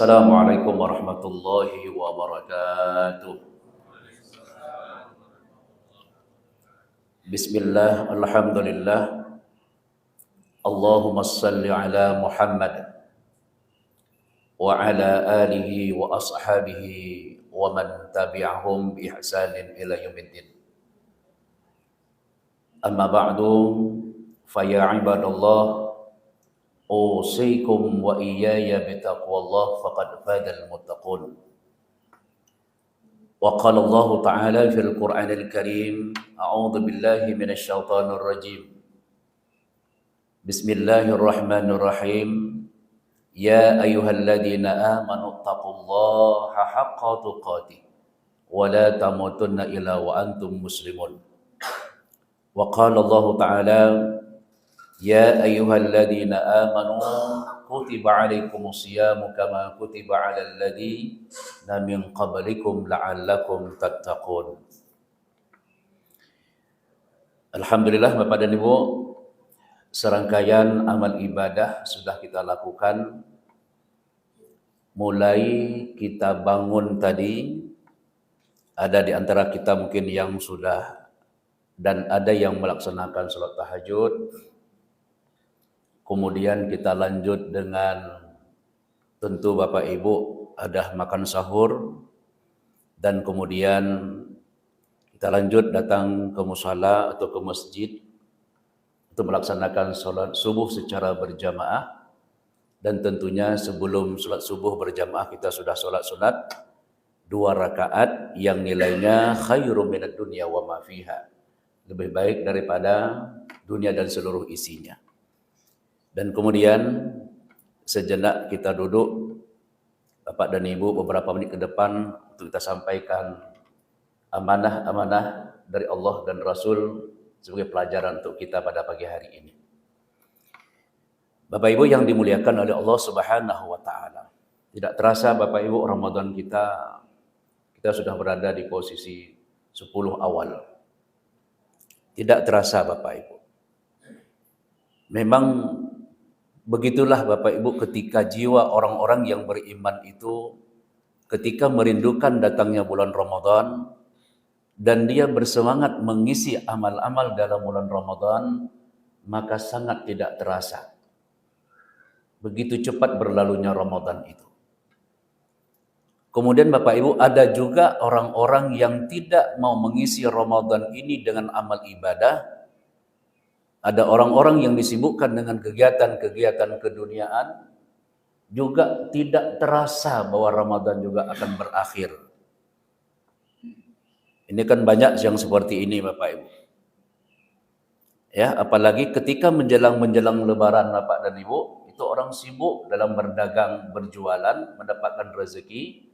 Assalamualaikum warahmatullahi wabarakatuh. Bismillah, alhamdulillah. Allahumma salli ala Muhammad wa ala alihi wa ashabihi wa man tabi'ahum bi ihsanin ila yaumiddin. Amma ba'du, fa ya ibadallah, usikum wa iyaya bitaqwallah faqad fadal muttaqun. Wa qala Allah ta'ala fil Qur'anil Karim, a'udzu billahi minasy syaithanir rajim. Bismillahirrahmanirrahim. Ya ayyuhalladzina amanu taqullaha haqqa tuqatih wa la tamutunna illa wa antum muslimun. Wa qala Allah ta'ala, ya ayyuhalladzina amanu kutiba alaikumus siyamu kama kutiba alal ladzina min qablikum la'allakum tattaqun. Alhamdulillah Bapak dan Ibu, serangkaian amal ibadah sudah kita lakukan. Mulai kita bangun tadi, ada di antara kita mungkin yang sudah dan ada yang melaksanakan salat tahajud. Kemudian kita lanjut dengan tentu Bapak Ibu ada makan sahur, dan kemudian kita lanjut datang ke musala atau ke masjid untuk melaksanakan sholat subuh secara berjamaah. Dan tentunya sebelum sholat subuh berjamaah kita sudah sholat sunat 2 rakaat yang nilainya khairum minad dunya wa ma fiha, lebih baik daripada dunia dan seluruh isinya. Dan kemudian sejenak kita duduk Bapak dan Ibu beberapa menit ke depan untuk kita sampaikan amanah-amanah dari Allah dan Rasul sebagai pelajaran untuk kita pada pagi hari ini. Bapak Ibu yang dimuliakan oleh Allah Subhanahu wa taala. Tidak terasa Bapak Ibu, Ramadan kita sudah berada di posisi 10 awal. Tidak terasa Bapak Ibu. Memang begitulah Bapak Ibu, ketika jiwa orang-orang yang beriman itu ketika merindukan datangnya bulan Ramadan dan dia bersemangat mengisi amal-amal dalam bulan Ramadan, maka sangat tidak terasa begitu cepat berlalunya Ramadan itu. Kemudian Bapak Ibu, ada juga orang-orang yang tidak mau mengisi Ramadan ini dengan amal ibadah. Ada orang-orang yang disibukkan dengan kegiatan-kegiatan keduniaan, juga tidak terasa bahwa Ramadan juga akan berakhir. Ini kan banyak yang seperti ini Bapak Ibu. Ya, apalagi ketika menjelang Lebaran Bapak dan Ibu, itu orang sibuk dalam berdagang, berjualan, mendapatkan rezeki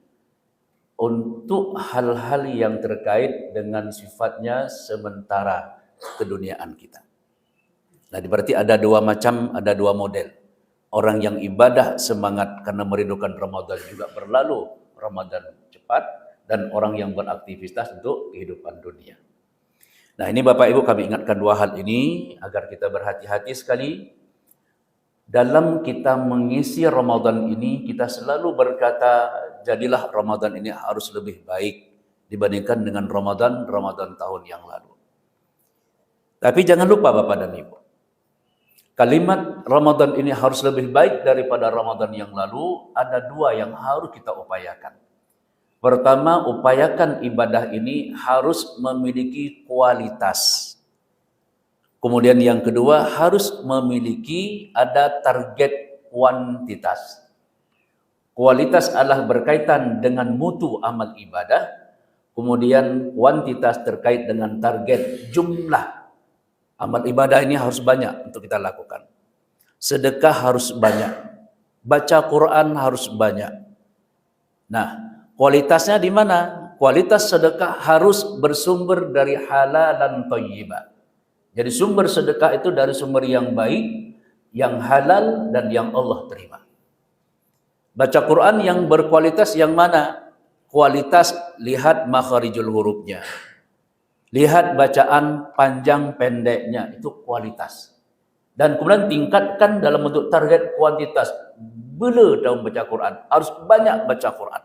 untuk hal-hal yang terkait dengan sifatnya sementara keduniaan kita. Nah, berarti ada 2 macam, ada 2 model. Orang yang ibadah semangat karena merindukan Ramadan juga berlalu Ramadan cepat, dan orang yang beraktivitas untuk kehidupan dunia. Nah, ini Bapak Ibu kami ingatkan 2 hal ini agar kita berhati-hati sekali. Dalam kita mengisi Ramadan ini, kita selalu berkata, jadilah Ramadan ini harus lebih baik dibandingkan dengan Ramadan tahun yang lalu. Tapi jangan lupa Bapak dan Ibu, kalimat Ramadan ini harus lebih baik daripada Ramadan yang lalu, ada 2 yang harus kita upayakan. Pertama, upayakan ibadah ini harus memiliki kualitas. Kemudian yang kedua, harus memiliki ada target kuantitas. Kualitas adalah berkaitan dengan mutu amal ibadah, kemudian kuantitas terkait dengan target jumlah. Amal ibadah ini harus banyak untuk kita lakukan. Sedekah harus banyak. Baca Quran harus banyak. Nah, kualitasnya di mana? Kualitas sedekah harus bersumber dari halal dan thayyibah. Jadi sumber sedekah itu dari sumber yang baik, yang halal, dan yang Allah terima. Baca Quran yang berkualitas yang mana? Kualitas, lihat makharijul hurufnya. Lihat bacaan panjang pendeknya, itu kualitas. Dan kemudian tingkatkan dalam bentuk target kuantitas. bela dalam baca Quran. Harus banyak baca Quran.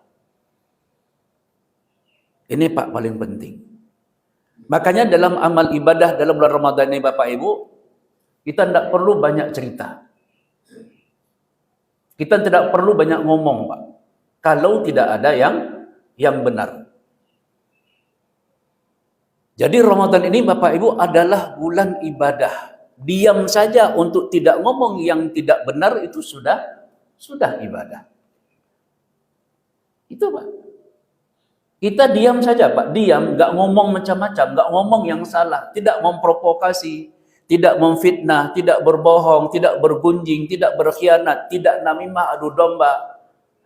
Ini Pak paling penting. Makanya dalam amal ibadah dalam bulan Ramadan ini Bapak Ibu, kita tidak perlu banyak cerita. Kita tidak perlu banyak ngomong Pak. Kalau tidak ada yang benar. Jadi Ramadan ini Bapak Ibu adalah bulan ibadah. Diam saja untuk tidak ngomong yang tidak benar itu sudah ibadah. Itu Pak. Kita diam saja Pak, diam, nggak ngomong macam-macam, nggak ngomong yang salah, tidak memprovokasi, tidak memfitnah, tidak berbohong, tidak bergunjing, tidak berkhianat, tidak namimah adu domba.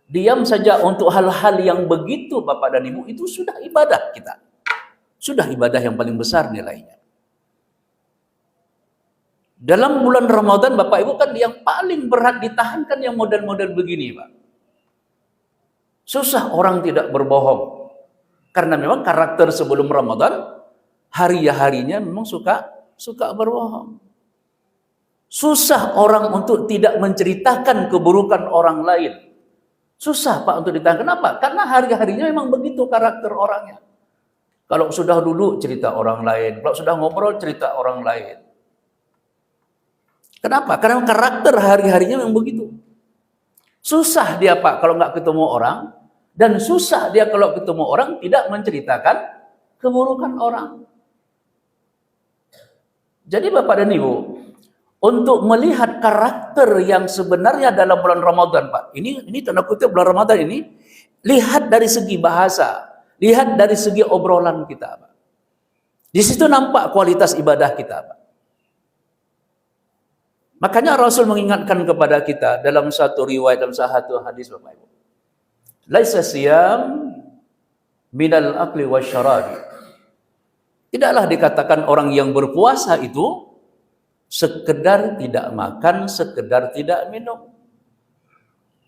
Diam saja untuk hal-hal yang begitu Bapak dan Ibu, itu sudah ibadah kita. Sudah ibadah yang paling besar nilainya. Dalam bulan Ramadan Bapak Ibu kan yang paling berat ditahankan yang model-model begini Pak. Susah orang tidak berbohong. Karena memang karakter sebelum Ramadan, hari-harinya memang suka berbohong. Susah orang untuk tidak menceritakan keburukan orang lain. Susah Pak untuk ditahan. Kenapa? Karena hari-harinya memang begitu karakter orangnya. Kalau sudah duduk cerita orang lain, kalau sudah ngobrol cerita orang lain. Kenapa? Karena karakter hari-harinya memang begitu. Susah dia Pak kalau nggak ketemu orang. Dan susah dia kalau ketemu orang tidak menceritakan keburukan orang. Jadi Bapak dan Ibu, untuk melihat karakter yang sebenarnya dalam bulan Ramadan, Pak. Ini tanda kutip bulan Ramadan ini, lihat dari segi bahasa, lihat dari segi obrolan kita, Pak. Di situ nampak kualitas ibadah kita, Pak. Makanya Rasul mengingatkan kepada kita dalam satu riwayat, dalam satu hadis, Bapak Ibu. Laisa siyam minal akli wasyarabi. Tidaklah dikatakan orang yang berpuasa itu sekedar tidak makan, sekedar tidak minum.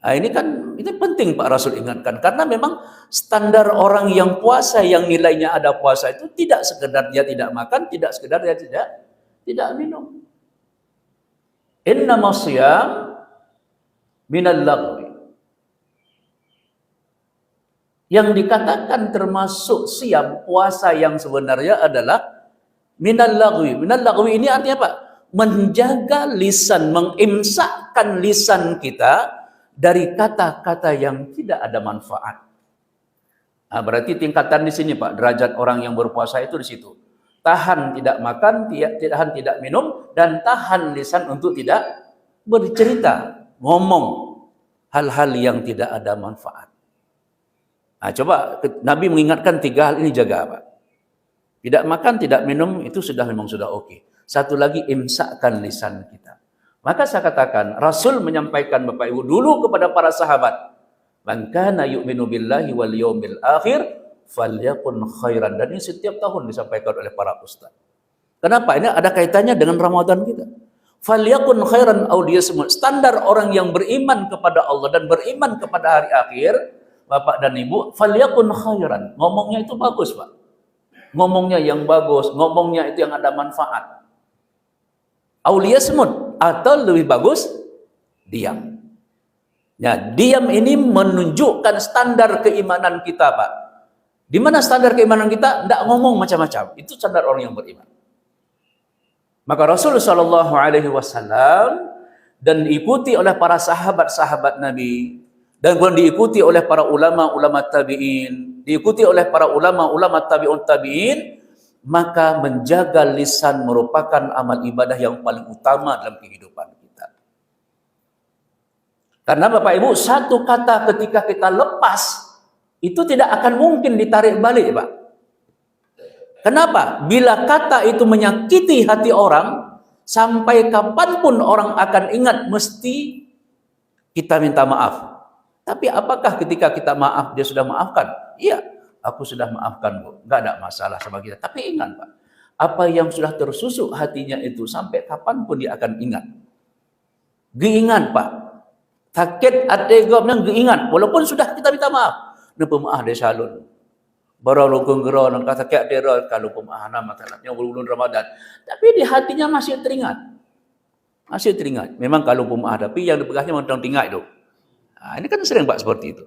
Nah, ini penting Pak Rasul ingatkan, karena memang standar orang yang puasa yang nilainya ada puasa itu tidak sekedar dia tidak makan, tidak sekedar dia tidak minum. Innamas siyam minal lagwi. Yang dikatakan termasuk siam puasa yang sebenarnya adalah minal lagwi. Minal lagwi ini artinya apa? Menjaga lisan, mengimsakkan lisan kita dari kata-kata yang tidak ada manfaat. Nah, berarti tingkatan di sini Pak, derajat orang yang berpuasa itu di situ. Tahan tidak makan, tahan tidak minum, dan tahan lisan untuk tidak bercerita, ngomong hal-hal yang tidak ada manfaat. Nah, coba Nabi mengingatkan 3 hal ini jaga Pak. Tidak makan, tidak minum itu memang sudah oke. Satu lagi, imsakkan lisan kita. Maka saya katakan, Rasul menyampaikan Bapak Ibu dulu kepada para sahabat, man kana yu'minu billahi wal yawmil akhir falyakun khairan. Dan ini setiap tahun disampaikan oleh para ustaz. Kenapa? Ini ada kaitannya dengan Ramadan kita. Falyakun khairan aw liyasmut. Standar orang yang beriman kepada Allah dan beriman kepada hari akhir, Bapak dan Ibu, falyakun khairan. Ngomongnya itu bagus, Pak. Ngomongnya yang bagus, ngomongnya itu yang ada manfaat. Auliyasmut, atau lebih bagus, diam. Ya, diam ini menunjukkan standar keimanan kita, Pak. Di mana standar keimanan kita? Tidak ngomong macam-macam. Itu standar orang yang beriman. Maka Rasulullah SAW dan diikuti oleh para sahabat-sahabat Nabi, dan kemudian diikuti oleh para ulama-ulama tabi'in, diikuti oleh para ulama-ulama tabi'un tabi'in, maka menjaga lisan merupakan amal ibadah yang paling utama dalam kehidupan kita. Karena Bapak Ibu, satu kata ketika kita lepas, itu tidak akan mungkin ditarik balik, Pak. Kenapa? Bila kata itu menyakiti hati orang, sampai kapanpun orang akan ingat, mesti kita minta maaf. Tapi apakah ketika kita maaf, dia sudah maafkan? Iya, aku sudah maafkan, Bu. Nggak ada masalah sama kita. Tapi ingat, Pak, apa yang sudah tersusuk hatinya itu, sampai kapanpun dia akan ingat. Geingat, Pak. Sakit hati gopnya geingat. Walaupun sudah kita minta maaf. Lupa maaf dia salun. Baru lukung gero, nang kata kayak dia kalau pemaaf nama masalahnya bulan Ramadan. Tapi di hatinya masih teringat. Masih teringat. Memang kalau pemaaf, tapi yang dipegahnya memang teringat itu. Ini kan sering Pak seperti itu.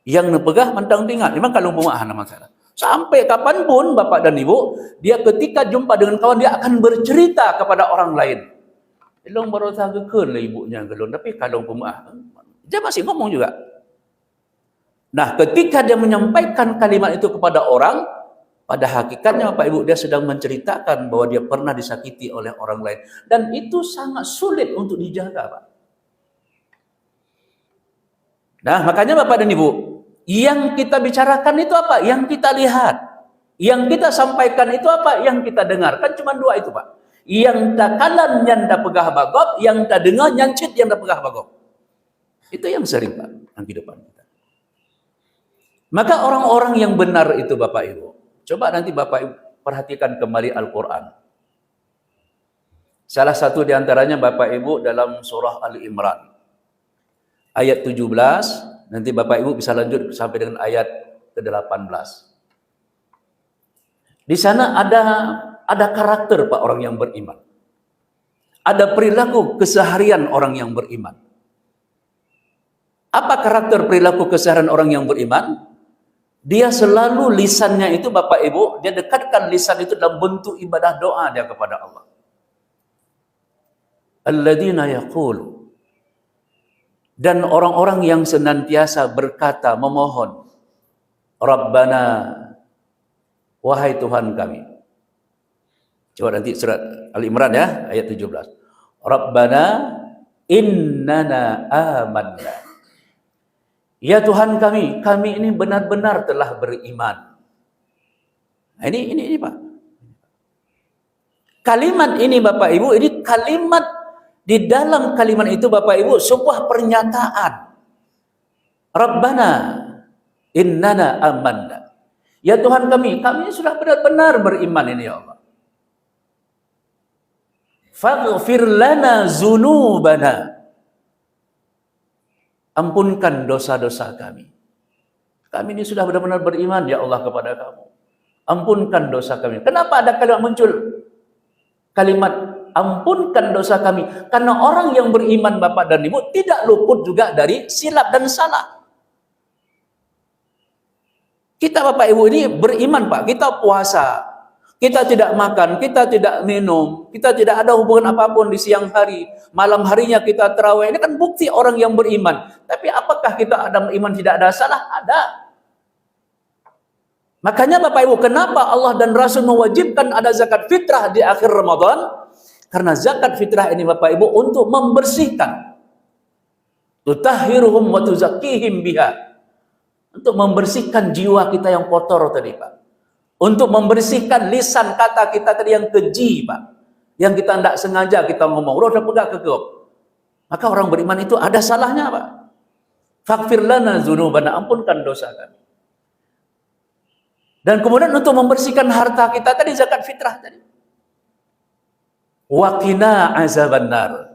Yang nepegah mantang tinggal. Memang kalau pemaah masalah. Sampai kapanpun Bapak dan Ibu, dia ketika jumpa dengan kawan, dia akan bercerita kepada orang lain. Elong baru tahu ke lah ibunya gelong, tapi kalau pemaah, dia masih ngomong juga. Nah, ketika dia menyampaikan kalimat itu kepada orang, pada hakikatnya Bapak Ibu, dia sedang menceritakan bahwa dia pernah disakiti oleh orang lain. Dan itu sangat sulit untuk dijaga, Pak. Nah, makanya Bapak dan Ibu, yang kita bicarakan itu apa? Yang kita lihat. Yang kita sampaikan itu apa? Yang kita dengar. Kan cuma dua itu, Pak. Yang tak kalan yang tak pegah bagop, yang tak dengar nyancit yang tak pegah bagop. Itu yang sering, Pak, yang kehidupan kita. Maka orang-orang yang benar itu Bapak Ibu, coba nanti Bapak Ibu perhatikan kembali Al-Quran. Salah satu di antaranya Bapak Ibu dalam surah Ali Imran. Ayat 17, nanti Bapak Ibu bisa lanjut sampai dengan ayat ke-18. Di sana ada karakter Pak orang yang beriman. Ada perilaku keseharian orang yang beriman. Apa karakter perilaku keseharian orang yang beriman? Dia selalu lisannya itu Bapak Ibu, dia dekatkan lisan itu dalam bentuk ibadah doa dia kepada Allah. Alladzina yaqulu. Dan orang-orang yang senantiasa berkata, memohon, Rabbana, wahai Tuhan kami. Coba nanti surat Al-Imran ya, ayat 17. Rabbana innana amanna. Ya Tuhan kami ini benar-benar telah beriman. Nah, ini Pak. Kalimat ini Bapak Ibu, ini kalimat di dalam kalimat itu Bapak Ibu sebuah pernyataan. Rabbana innana amanna. Ya Tuhan kami sudah benar-benar beriman ini ya Allah. Faghfir lana dzunubana. Ampunkan dosa-dosa kami. Kami ini sudah benar-benar beriman ya Allah kepada kamu. Ampunkan dosa kami. Kenapa ada kalimat muncul? Kalimat ampunkan dosa kami. Karena orang yang beriman Bapak dan Ibu tidak luput juga dari silap dan salah. Kita Bapak Ibu ini beriman Pak. Kita puasa. Kita tidak makan, kita tidak minum, kita tidak ada hubungan apapun di siang hari. Malam harinya kita tarawih. Ini kan bukti orang yang beriman. Tapi apakah kita ada beriman tidak ada salah? Ada. Makanya Bapak Ibu, kenapa Allah dan Rasul mewajibkan ada zakat fitrah di akhir Ramadan? Karena zakat fitrah ini Bapak Ibu untuk membersihkan. Tutahhiruhum wa tuzakkihim biha. Untuk membersihkan jiwa kita yang kotor tadi Pak. Untuk membersihkan lisan kata kita tadi yang keji, Pak. Yang kita tidak sengaja kita ngomong, udah pegang kegep. Maka orang beriman itu ada salahnya, Pak. Faghfir lana dzunubana, ampunkan dosa kami. Dan kemudian untuk membersihkan harta kita tadi, zakat fitrah tadi. Wa qina azabannar.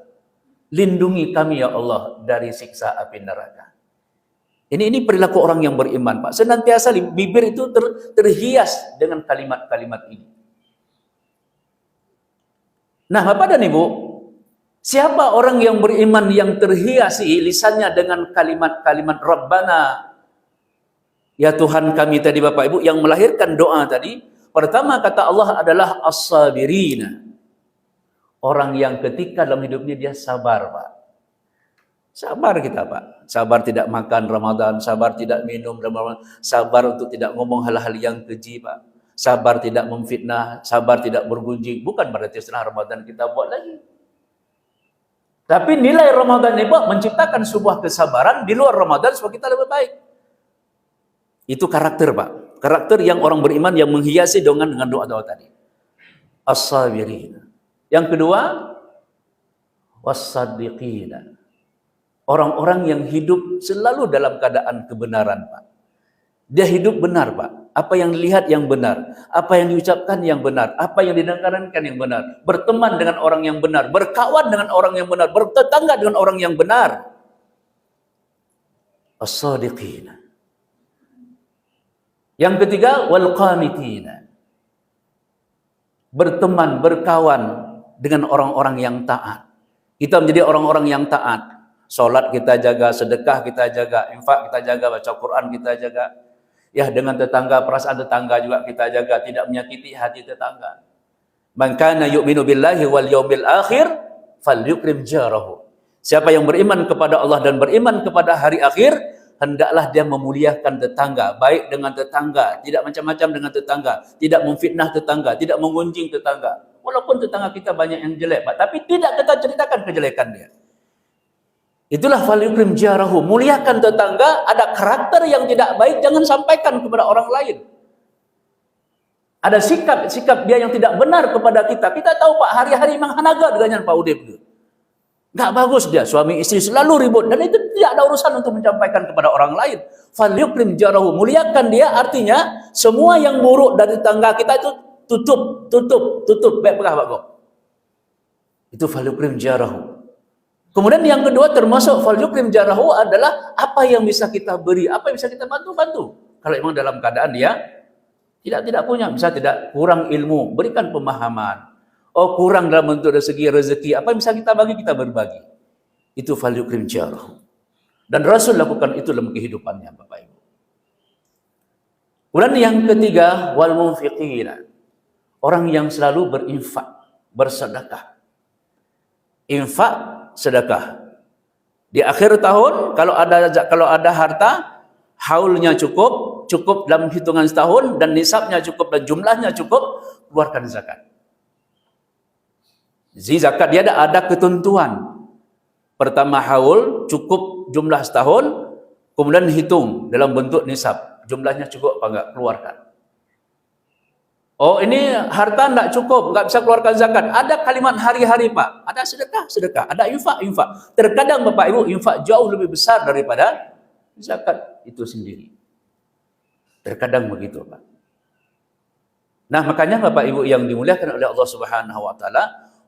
Lindungi kami ya Allah dari siksa api neraka. Ini perilaku orang yang beriman, Pak. Senantiasa bibir itu terhias dengan kalimat-kalimat ini. Nah, Bapak dan Ibu, siapa orang yang beriman yang terhiasi lisannya dengan kalimat-kalimat Rabbana, ya Tuhan kami tadi Bapak Ibu, yang melahirkan doa tadi, pertama kata Allah adalah as-sabirina. Orang yang ketika dalam hidupnya dia sabar, Pak. Sabar kita Pak, sabar tidak makan Ramadan, sabar tidak minum Ramadan, sabar untuk tidak ngomong hal-hal yang keji Pak, sabar tidak memfitnah, sabar tidak bergunjing. Bukan berarti setelah Ramadan kita buat lagi. Tapi nilai Ramadan ini Pak menciptakan sebuah kesabaran di luar Ramadan supaya kita lebih baik. Itu karakter Pak, karakter yang orang beriman yang menghiasi dengan doa-doa tadi. As-sabirin. Yang kedua, was-sadiqina. Orang-orang yang hidup selalu dalam keadaan kebenaran, Pak. Dia hidup benar, Pak. Apa yang dilihat yang benar, apa yang diucapkan yang benar, apa yang didengarkan yang benar. Berteman dengan orang yang benar, berkawan dengan orang yang benar, bertetangga dengan orang yang benar. As-sadiqina. Yang ketiga, wal qanitina. Berteman, berkawan dengan orang-orang yang taat. Kita menjadi orang-orang yang taat. Solat kita jaga, sedekah kita jaga, infak kita jaga, baca Quran kita jaga. Ya, dengan tetangga, perasaan tetangga juga kita jaga, tidak menyakiti hati tetangga. Man kana yu'minu billahi wal yawmil akhir falyukrim jarahu. Siapa yang beriman kepada Allah dan beriman kepada hari akhir, hendaklah dia memuliakan tetangga, baik dengan tetangga, tidak macam-macam dengan tetangga, tidak memfitnah tetangga, tidak mengunjing tetangga. Walaupun tetangga kita banyak yang jelek, Pak, tapi tidak kita ceritakan kejelekan dia. Itulah falyukrim jarahu, muliakan tetangga. Ada karakter yang tidak baik, jangan sampaikan kepada orang lain. Ada sikap dia yang tidak benar kepada kita. Kita tahu, Pak, hari-hari menghanaga dengan Pak Udip itu. Enggak bagus dia, suami istri selalu ribut, dan itu tidak ada urusan untuk menyampaikan kepada orang lain. Falyukrim jarahu, muliakan dia, artinya semua yang buruk dari tetangga kita itu tutup. Baik pegah, Pak Gop. Itu falyukrim jarahu. Kemudian yang kedua termasuk falyukrim jarahu adalah apa yang bisa kita beri, apa yang bisa kita bantu. Kalau memang dalam keadaan dia tidak punya, misalnya tidak kurang ilmu, berikan pemahaman. Oh, kurang dalam bentuk segi rezeki, apa yang bisa kita bagi, kita berbagi. Itu falyukrim jarahu. Dan Rasul lakukan itu dalam kehidupannya, Bapak Ibu. Kemudian yang ketiga, wal munfiqina. Orang yang selalu berinfak, bersedekah. Infak, sedekah. Di akhir tahun kalau ada harta, haulnya cukup dalam hitungan setahun, dan nisabnya cukup dan jumlahnya cukup, keluarkan zakat. Zakat dia ada ketentuan. Pertama haul, cukup jumlah setahun, kemudian hitung dalam bentuk nisab, jumlahnya cukup apa enggak, keluarkan. Oh, ini harta enggak cukup, enggak bisa keluarkan zakat. Ada kalimat hari-hari, Pak. Ada sedekah, ada infak. Terkadang Bapak Ibu, infak jauh lebih besar daripada zakat itu sendiri. Terkadang begitu, Pak. Nah, makanya Bapak Ibu yang dimuliakan oleh Allah Subhanahu wa taala,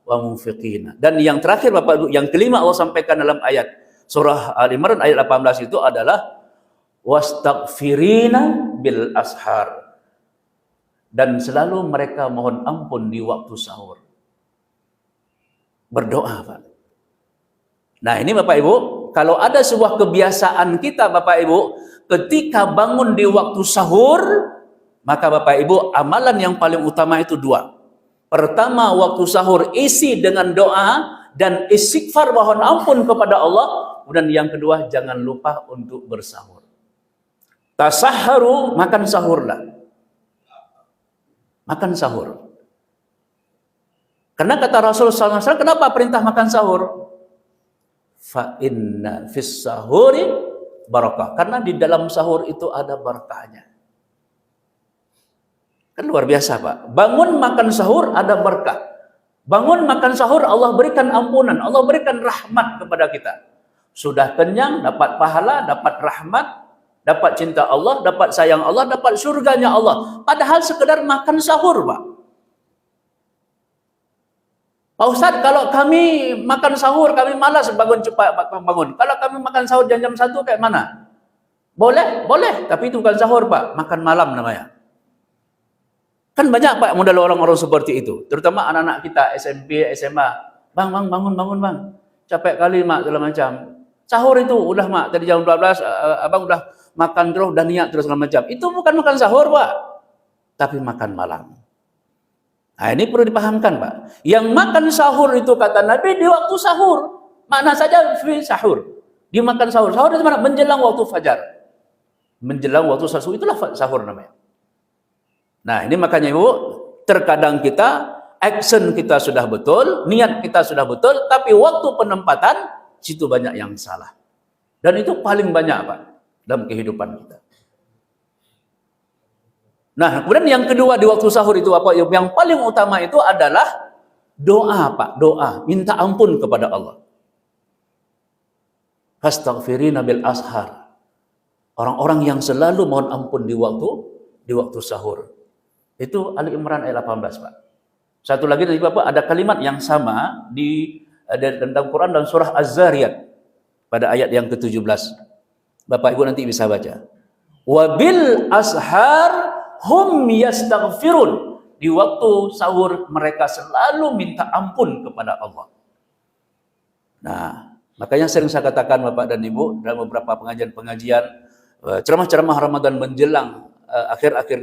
wa munfiqina. Dan yang terakhir Bapak Ibu, yang kelima Allah sampaikan dalam ayat surah Al-Imran ayat 18 itu adalah wastaghfirina bil ashar. Dan selalu mereka mohon ampun di waktu sahur. Berdoa, Pak. Nah, ini Bapak Ibu, kalau ada sebuah kebiasaan kita Bapak Ibu, ketika bangun di waktu sahur, maka Bapak Ibu, amalan yang paling utama itu dua. Pertama, waktu sahur isi dengan doa dan istighfar mohon ampun kepada Allah. Kemudian yang kedua, jangan lupa untuk bersahur. Tasahharu, makan sahurlah. Makan sahur. Karena kata Rasul SAW, kenapa perintah makan sahur? Fa inna fis sahuri barakah. Karena di dalam sahur itu ada barakahnya. Kan luar biasa, Pak. Bangun makan sahur ada berkah. Bangun makan sahur Allah berikan ampunan, Allah berikan rahmat kepada kita. Sudah kenyang, dapat pahala, dapat rahmat, dapat cinta Allah, dapat sayang Allah, dapat surganya Allah. Padahal sekedar makan sahur, Pak. Pak Ustadz, kalau kami makan sahur, kami malas bangun cepat bangun. Kalau kami makan sahur jam 1 kayak mana? Boleh, tapi itu bukan sahur, Pak. Makan malam namanya. Kan banyak, Pak, model orang-orang seperti itu. Terutama anak-anak kita SMP, SMA. Bang, bangun, Bang. Capek kali, Mak, segala macam. Sahur itu, udah, Mak, tadi jam 12, Abang udah makan terus dan niat terus segala macam. Itu bukan makan sahur, Pak. Tapi makan malam. Nah, ini perlu dipahamkan, Pak. Yang makan sahur itu kata Nabi di waktu sahur. Makna saja fi sahur. Dimakan sahur. Sahur itu mana? Menjelang waktu fajar. Menjelang waktu sahur, itulah sahur namanya. Nah, ini makanya Ibu, terkadang kita action kita sudah betul, niat kita sudah betul, tapi waktu penempatan situ banyak yang salah. Dan itu paling banyak, Pak, dalam kehidupan kita. Nah, kemudian yang kedua di waktu sahur itu apa? Yang paling utama itu adalah doa, Pak, doa, minta ampun kepada Allah. Fastaghfirina bil ashar. Orang-orang yang selalu mohon ampun di waktu sahur. Itu Ali Imran ayat 18, Pak. Satu lagi dari Bapak ada kalimat yang sama di dalam Quran dan surah Az-Zariyat pada ayat yang ke-17. Bapak Ibu nanti bisa baca. Wabil ashar hum yastaghfirun. Di waktu sahur mereka selalu minta ampun kepada Allah. Nah, Makanya sering saya katakan Bapak dan Ibu dalam beberapa pengajian-pengajian, ceramah-ceramah Ramadan menjelang akhir-akhir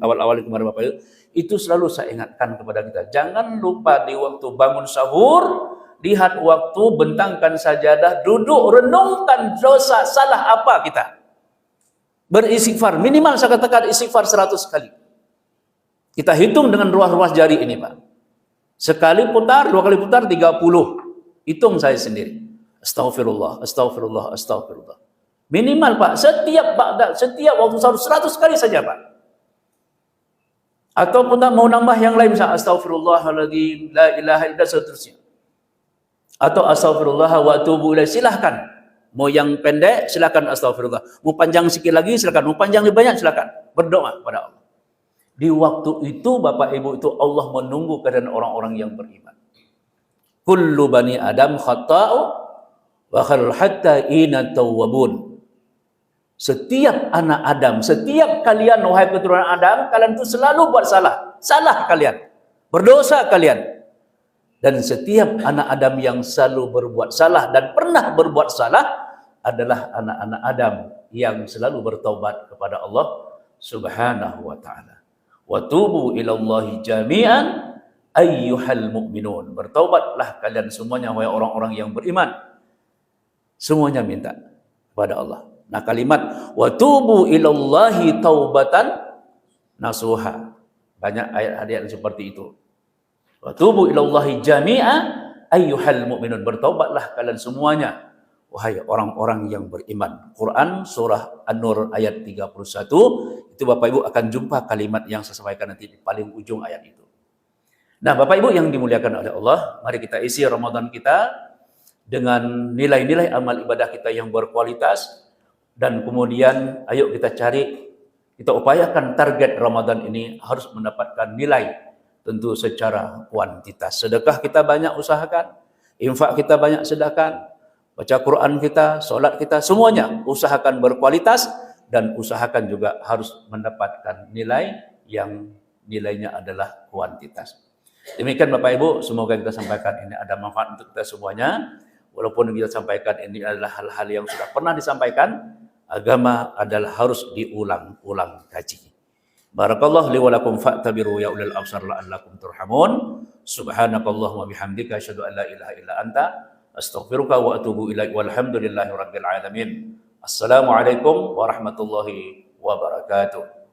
awal-awal kemarin Bapak itu selalu saya ingatkan kepada kita, jangan lupa di waktu bangun sahur, lihat waktu, bentangkan sajadah, duduk, renungkan dosa salah apa kita. Beristighfar, minimal saya katakan istighfar 100 kali. Kita hitung dengan ruas-ruas jari ini Pak. Sekali putar, 2 kali putar, 30. Hitung saya sendiri. Astaghfirullah, astaghfirullah, astaghfirullah. Minimal Pak, setiap waktu sahur 100 kali saja Pak. Ataupun tak mau nambah yang lain, misalnya astaghfirullahaladzim, la ilaha illallah, seterusnya. Atau astaghfirullah wa atubu ilaih, silahkan. Mau yang pendek, silahkan astaghfirullah. Mau panjang sikit lagi, silahkan. Mau panjang lebih banyak, silahkan. Berdoa kepada Allah. Di waktu itu, Bapak Ibu, itu Allah menunggu keadaan orang-orang yang beriman. Kullu bani Adam khata'u wa khalul hatta ina tawwabun. Setiap anak Adam, setiap kalian wahai keturunan Adam, kalian itu selalu buat salah. Salah kalian. Berdosa kalian. Dan setiap anak Adam yang selalu berbuat salah dan pernah berbuat salah adalah anak-anak Adam yang selalu bertaubat kepada Allah Subhanahu wa taala. Wa tubu ilallahi jami'an ayyuhal mu'minun. Bertaubatlah kalian semuanya wahai orang-orang yang beriman. Semuanya minta kepada Allah. Nah, kalimat wa tubu ilallahi taubatan nasuha. Banyak ayat-ayat seperti itu. Wa tubu ilallahi jami'a ayyuhal mu'minun. Bertaubatlah kalian semuanya wahai orang-orang yang beriman. Quran surah An-Nur ayat 31. Itu Bapak Ibu akan jumpa kalimat yang saya sampaikan nanti di paling ujung ayat itu. Nah, Bapak Ibu yang dimuliakan oleh Allah, mari kita isi Ramadan kita dengan nilai-nilai amal ibadah kita yang berkualitas. Dan kemudian ayo kita cari, kita upayakan target Ramadan ini harus mendapatkan nilai tentu secara kuantitas. Sedekah kita banyak usahakan, infak kita banyak sedekahkan, baca Quran kita, solat kita, semuanya usahakan berkualitas dan usahakan juga harus mendapatkan nilai yang nilainya adalah kuantitas. Demikian Bapak Ibu, semoga kita sampaikan ini ada manfaat untuk kita semuanya. Walaupun kita sampaikan ini adalah hal-hal yang sudah pernah disampaikan, agama adalah harus diulang-ulang kaji. Barakallahu li wa lakum fa'tabiru ya ulil absar la'allakum turhamun. Subhanakallahumma bihamdika asyhadu an la ilaha illa anta astaghfiruka wa atubu ilaik. Walhamdulillahi rabbil alamin. Assalamualaikum warahmatullahi wabarakatuh.